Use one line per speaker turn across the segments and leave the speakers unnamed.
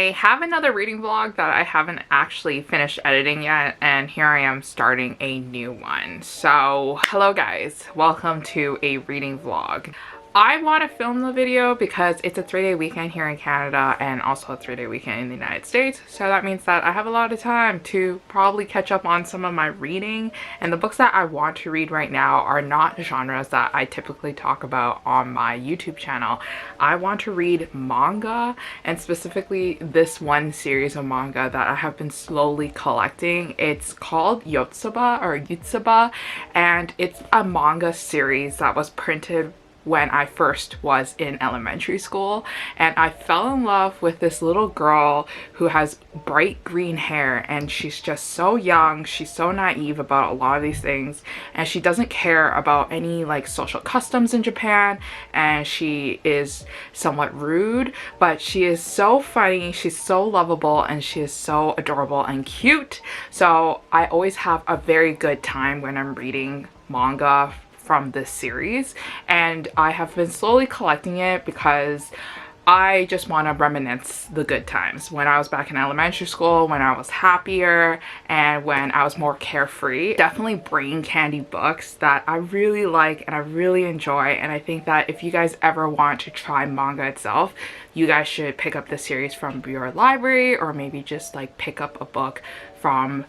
I have another reading vlog that I haven't actually finished editing yet, and here I am starting a new one. So hello guys, welcome to a reading vlog. I want to film the video because it's a 3-day weekend here in Canada and also a 3-day weekend in the United States. So that means that I have a lot of time to probably catch up on some of my reading. And the books that I want to read right now are not genres that I typically talk about on my YouTube channel. I want to read manga, and specifically this one series of manga that I have been slowly collecting. It's called Yotsuba, and it's a manga series that was printed when I first was in elementary school, and I fell in love with this little girl who has bright green hair, and she's just so young, she's so naive about a lot of these things, and she doesn't care about any like social customs in Japan, and she is somewhat rude, but she is so funny, she's so lovable, and she is so adorable and cute. So I always have a very good time when I'm reading manga from this series, and I have been slowly collecting it because I just want to reminisce the good times when I was back in elementary school, when I was happier and when I was more carefree. Definitely brain candy books that I really like and I really enjoy, and I think that if you guys ever want to try manga itself, you guys should pick up the series from your library, or maybe just like pick up a book from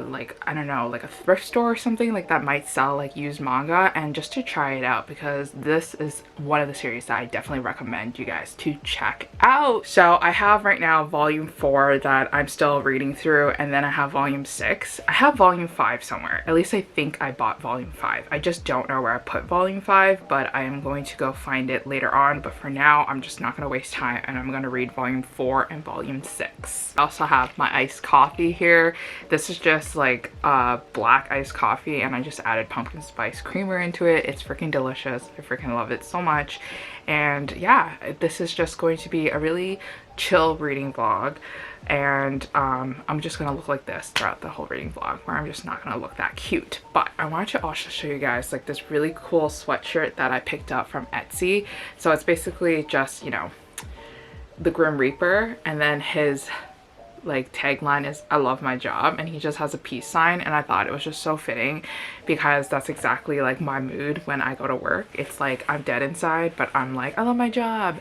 like, I don't know, like a thrift store or something like that might sell like used manga, and just to try it out, because this is one of the series that I definitely recommend you guys to check out. So I have right now volume 4 that I'm still reading through, and then I have volume 6. I have volume 5 somewhere. At least I think I bought volume 5. I just don't know where I put volume 5, but I am going to go find it later on. But for now, I'm just not going to waste time, and I'm going to read volume 4 and volume 6. I also have my iced coffee here. This is just like black iced coffee, and I just added pumpkin spice creamer into it. It's freaking delicious. I freaking love it so much. And yeah, this is just going to be a really chill reading vlog, and I'm just gonna look like this throughout the whole reading vlog, where I'm just not gonna look that cute. But I wanted to also show you guys like this really cool sweatshirt that I picked up from Etsy. So it's basically just, you know, the Grim Reaper, and then his like tagline is "I love my job," and he just has a peace sign, and I thought it was just so fitting because that's exactly like my mood when I go to work. It's like I'm dead inside, but I'm like, I love my job.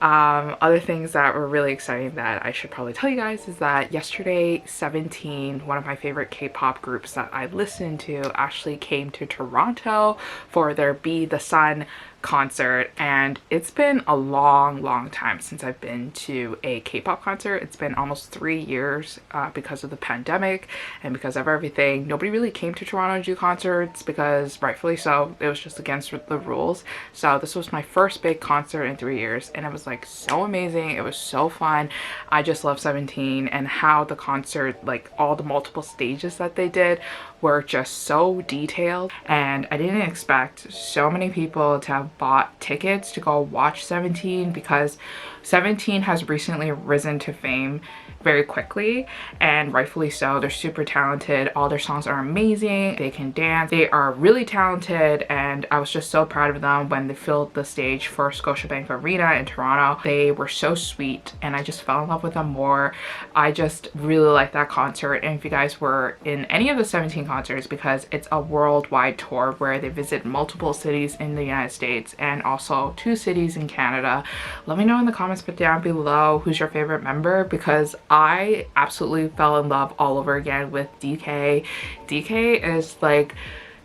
Other things that were really exciting that I should probably tell you guys is that yesterday 17, one of my favorite K-pop groups that I listen to, actually came to Toronto for their Be the Sun concert, and it's been a long time since I've been to a K-pop concert. It's been almost 3 years because of the pandemic and because of everything. Nobody really came to Toronto to do concerts because, rightfully so, it was just against the rules. So this was my first big concert in 3 years, and it was like so amazing. It was so fun. I just love 17, and how the concert, like all the multiple stages that they did, were just so detailed. And I didn't expect so many people to have bought tickets to go watch 17, because 17 has recently risen to fame very quickly, and rightfully so. They're super talented. All their songs are amazing. They can dance. They are really talented, and I was just so proud of them when they filled the stage for Scotiabank Arena in Toronto. They were so sweet, and I just fell in love with them more. I just really liked that concert. And if you guys were in any of the 17 concerts, because it's a worldwide tour where they visit multiple cities in the United States and also 2 cities in Canada, let me know in the comments down below who's your favorite member, because I absolutely fell in love all over again with DK. DK is like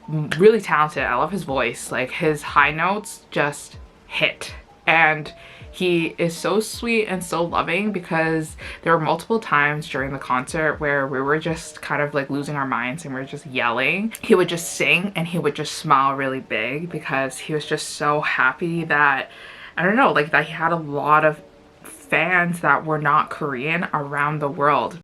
really talented. I love his voice. Like his high notes just hit, and he is so sweet and so loving, because there were multiple times during the concert where we were just kind of like losing our minds and we were just yelling. He would just sing and he would just smile really big because he was just so happy that, I don't know, like that he had a lot of fans that were not Korean around the world.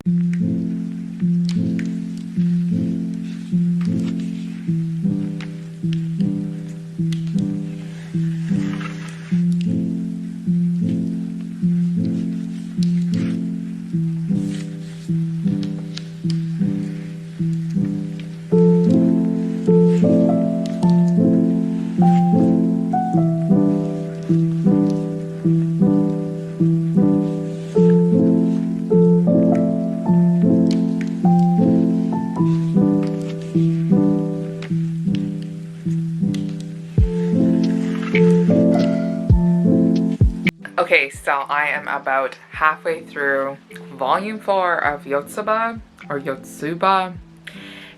Okay, so I am about halfway through volume 4 of Yotsuba,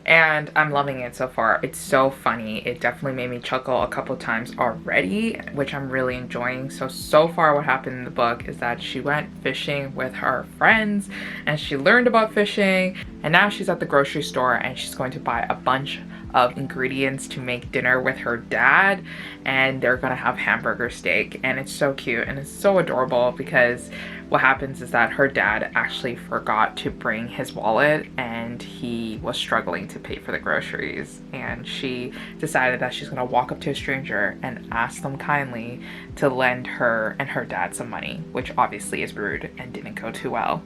and I'm loving it so far. It's so funny. It definitely made me chuckle a couple times already, which I'm really enjoying. So far what happened in the book is that she went fishing with her friends and she learned about fishing, and now she's at the grocery store and she's going to buy a bunch of ingredients to make dinner with her dad, and they're gonna have hamburger steak, and it's so cute and it's so adorable because what happens is that her dad actually forgot to bring his wallet and he was struggling to pay for the groceries, and she decided that she's gonna walk up to a stranger and ask them kindly to lend her and her dad some money, which obviously is rude and didn't go too well.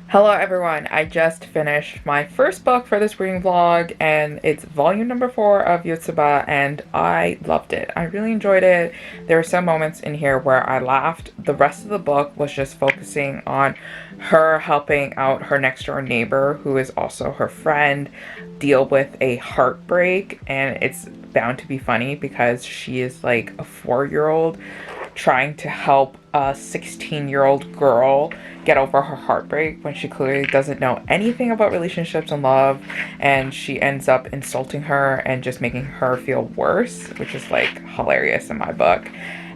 Hello everyone, I just finished my first book for this reading vlog, and it's volume number 4 of Yotsuba, and I loved it. I really enjoyed it. There were some moments in here where I laughed. The rest of the book was just focusing on her helping out her next door neighbor, who is also her friend, deal with a heartbreak, and it's bound to be funny because she is like a 4-year-old trying to help a 16-year-old girl get over her heartbreak when she clearly doesn't know anything about relationships and love, and she ends up insulting her and just making her feel worse, which is like hilarious in my book.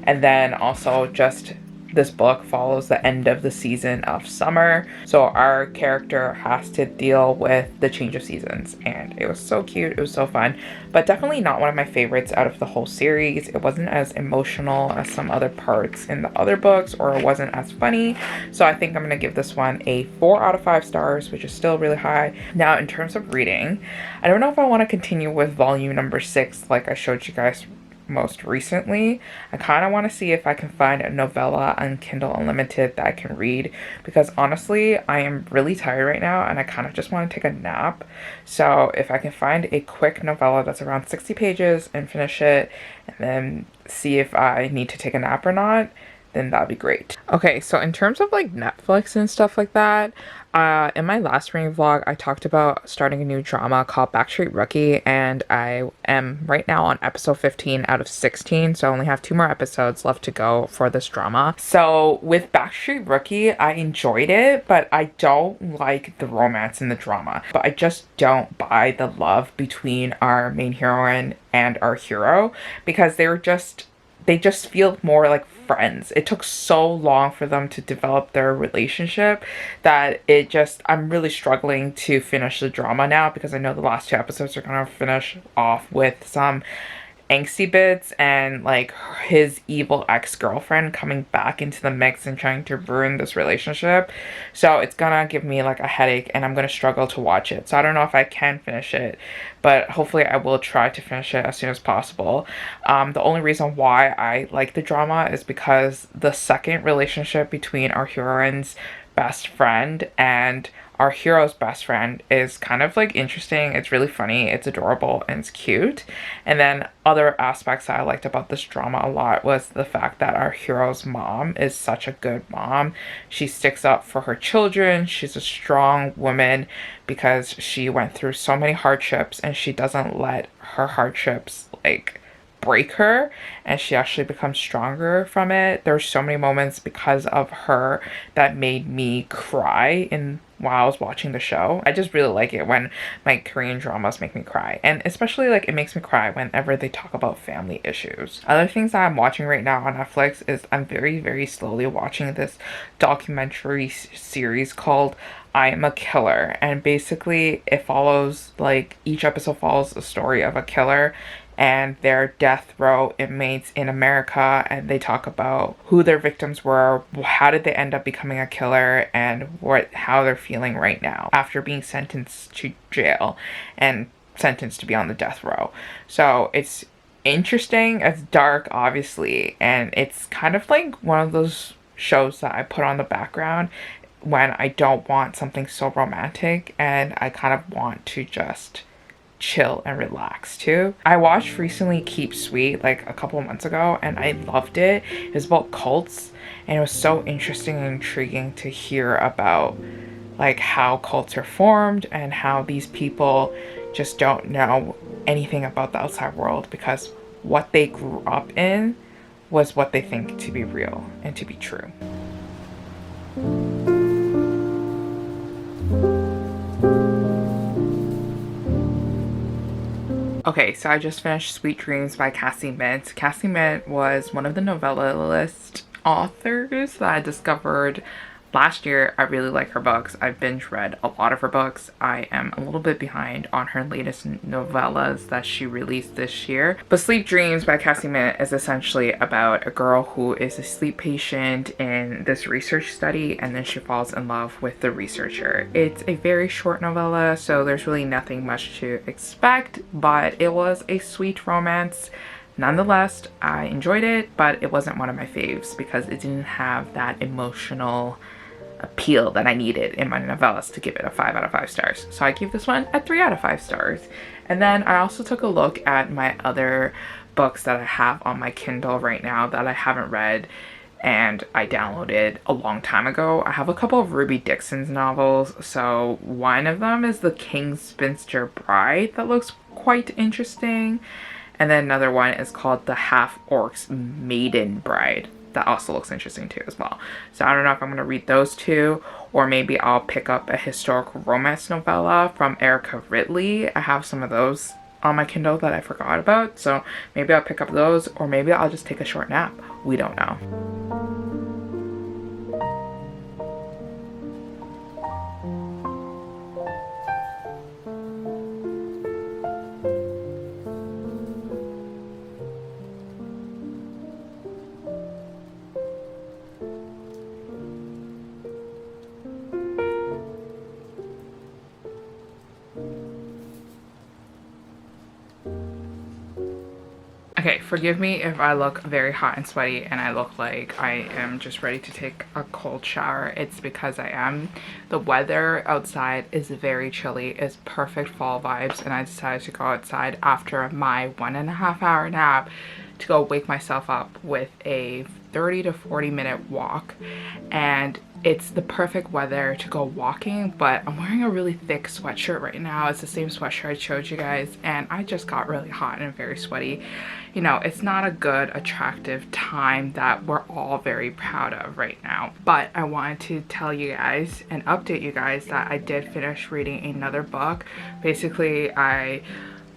And then also just this book follows the end of the season of summer, so our character has to deal with the change of seasons, and it was so cute. It was so fun, but definitely not one of my favorites out of the whole series. It wasn't as emotional as some other parts in the other books, or it wasn't as funny, so I think I'm gonna give this one a 4 out of 5 stars, which is still really high. Now, in terms of reading, I don't know if I want to continue with volume number 6 like I showed you guys most recently. I kind of want to see if I can find a novella on Kindle Unlimited that I can read, because honestly I am really tired right now and I kind of just want to take a nap. So if I can find a quick novella that's around 60 pages and finish it, and then see if I need to take a nap or not, then that'd be great. Okay, so in terms of like Netflix and stuff like that, in my last reading vlog, I talked about starting a new drama called Backstreet Rookie, and I am right now on episode 15 out of 16, so I only have 2 more episodes left to go for this drama. So with Backstreet Rookie, I enjoyed it, but I don't like the romance in the drama. But I just don't buy the love between our main heroine and our hero, because they just feel more like friends. It took so long for them to develop their relationship that I'm really struggling to finish the drama now, because I know the last 2 episodes are gonna finish off with some angsty bits and like his evil ex-girlfriend coming back into the mix and trying to ruin this relationship. So it's gonna give me like a headache and I'm gonna struggle to watch it. So I don't know if I can finish it, but hopefully I will try to finish it as soon as possible. The only reason why I like the drama is because the second relationship between our heroine's best friend and our hero's best friend is kind of like interesting. It's really funny, it's adorable, and it's cute. And then other aspects that I liked about this drama a lot was the fact that our hero's mom is such a good mom. She sticks up for her children. She's a strong woman because she went through so many hardships, and she doesn't let her hardships like break her, and she actually becomes stronger from it. There's so many moments because of her that made me cry while I was watching the show. I just really like it when my Korean dramas make me cry, and especially like it makes me cry whenever they talk about family issues. Other things that I'm watching right now on Netflix is I'm very slowly watching this documentary series called I Am a Killer, and basically it follows, like, each episode follows the story of a killer and their death row inmates in America, and they talk about who their victims were, how did they end up becoming a killer, and how they're feeling right now after being sentenced to jail and sentenced to be on the death row. So it's interesting, it's dark obviously, and it's kind of like one of those shows that I put on the background when I don't want something so romantic and I kind of want to just chill and relax too. I watched recently Keep Sweet like a couple of months ago, and I loved it. It was about cults, and it was so interesting and intriguing to hear about like how cults are formed and how these people just don't know anything about the outside world, because what they grew up in was what they think to be real and to be true. Okay, so I just finished Sweet Dreams by Cassie Mint. Cassie Mint was one of the novellas authors that I discovered last year. I really like her books. I've binge read a lot of her books. I am a little bit behind on her latest novellas that she released this year. But Sleep Dreams by Cassie Mint is essentially about a girl who is a sleep patient in this research study, and then she falls in love with the researcher. It's a very short novella, so there's really nothing much to expect, but it was a sweet romance. Nonetheless, I enjoyed it, but it wasn't one of my faves because it didn't have that emotional appeal that I needed in my novellas to give it a 5 out of 5 stars. So I give this one a 3 out of 5 stars. And then I also took a look at my other books that I have on my Kindle right now that I haven't read and I downloaded a long time ago. I have a couple of Ruby Dixon's novels. So one of them is The King's Spinster Bride that looks quite interesting. And then another one is called The Half-Orc's Maiden Bride. That also looks interesting too as well. So I don't know if I'm going to read those two, or maybe I'll pick up a historical romance novella from Erica Ridley. I have some of those on my Kindle that I forgot about. So maybe I'll pick up those, or maybe I'll just take a short nap. We don't know. Okay, forgive me if I look very hot and sweaty and I look like I am just ready to take a cold shower. It's because I am. The weather outside is very chilly. It's perfect fall vibes, and I decided to go outside after my 1.5 hour nap to go wake myself up with a 30 to 40 minute walk. And it's the perfect weather to go walking, but I'm wearing a really thick sweatshirt right now. It's the same sweatshirt I showed you guys, and I just got really hot and very sweaty. You know, it's not a good, attractive time that we're all very proud of right now. But I wanted to tell you guys and update you guys that I did finish reading another book. Basically, I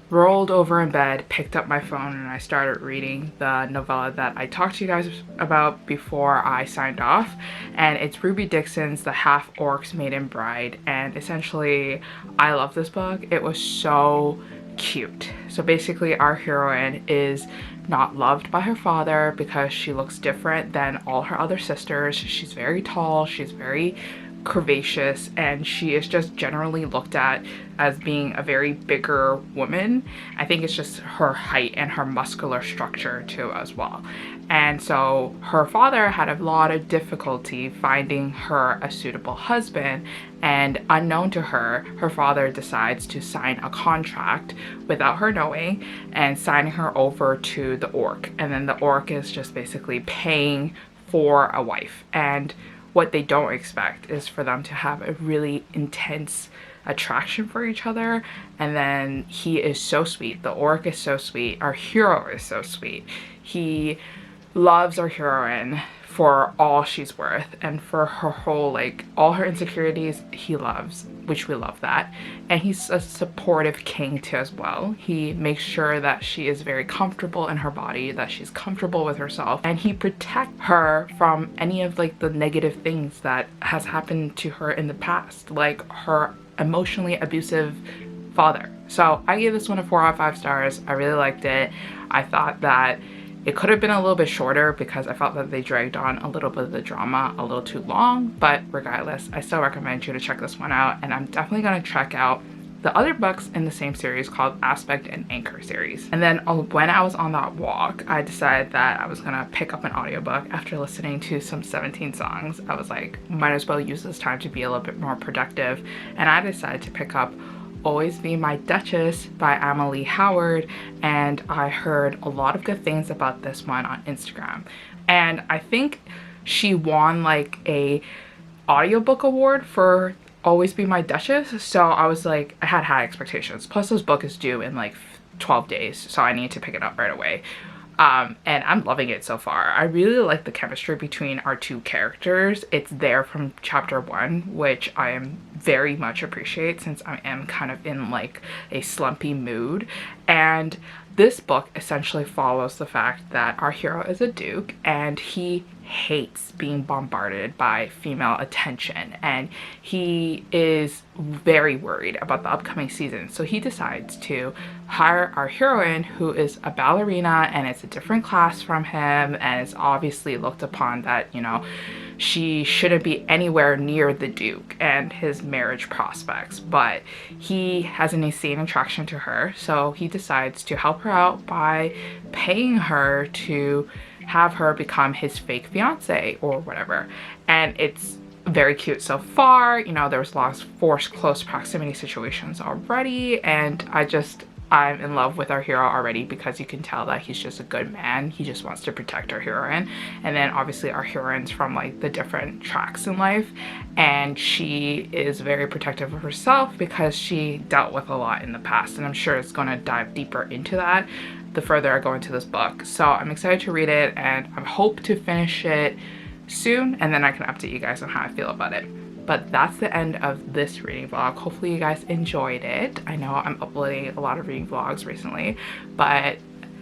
rolled over in bed, picked up my phone, and I started reading the novella that I talked to you guys about before I signed off. And it's Ruby Dixon's The Half-Orc's Maiden Bride. And essentially, I love this book. It was so cute. So basically, our heroine is not loved by her father because she looks different than all her other sisters. She's very tall, she's very curvaceous, and she is just generally looked at as being a very bigger woman. I think it's just her height and her muscular structure too as well. And so her father had a lot of difficulty finding her a suitable husband, and unknown to her, her father decides to sign a contract without her knowing and signing her over to the orc. And then the orc is just basically paying for a wife. And what they don't expect is for them to have a really intense attraction for each other. And then he is so sweet. The orc is so sweet. Our hero is so sweet. He loves our heroine for all she's worth, and for her whole, like, all her insecurities he loves, which we love that. And he's a supportive king too as well. He makes sure that she is very comfortable in her body, that she's comfortable with herself, and he protects her from any of like the negative things that has happened to her in the past, like her emotionally abusive father. So I gave this one a 4 out of 5 stars. I really liked it. I thought that it could have been a little bit shorter because I felt that they dragged on a little bit of the drama a little too long, but regardless, I still recommend you to check this one out. And I'm definitely going to check out the other books in the same series called Aspect and Anchor series. And then when I was on that walk, I decided that I was going to pick up an audiobook after listening to some 17 songs. I was like, might as well use this time to be a little bit more productive. And I decided to pick up Always Be My Duchess by Amalie Howard, and I heard a lot of good things about this one on Instagram. And I think she won like a audiobook award for always be my duchess, so I was like, I had high expectations. Plus this book is due in like 12 days, so I need to pick it up right away. And I'm loving it so far. I really like the chemistry between our two characters. It's there from chapter 1, which I am very much appreciate since I am kind of in like a slumpy mood. And this book essentially follows the fact that our hero is a duke and he hates being bombarded by female attention, and he is very worried about the upcoming season. So he decides to hire our heroine, who is a ballerina, and it's a different class from him, and it's obviously looked upon that, you know, she shouldn't be anywhere near the duke and his marriage prospects, but he has an insane attraction to her, so he decides to help her out by paying her to have her become his fake fiance or whatever. And it's very cute so far. You know, there's lots of forced close proximity situations already, and I'm in love with our hero already because you can tell that he's just a good man. He just wants to protect our heroine. And then obviously our heroine's from like the different tracks in life, and she is very protective of herself because she dealt with a lot in the past, and I'm sure it's going to dive deeper into that the further I go into this book. So I'm excited to read it, and I hope to finish it soon, and then I can update you guys on how I feel about it. But that's the end of this reading vlog. Hopefully you guys enjoyed it. I know I'm uploading a lot of reading vlogs recently, but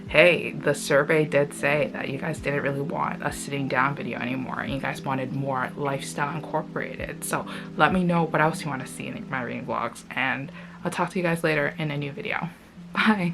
hey, the survey did say that you guys didn't really want a sitting down video anymore, and you guys wanted more lifestyle incorporated. So let me know what else you want to see in my reading vlogs, and I'll talk to you guys later in a new video. Bye.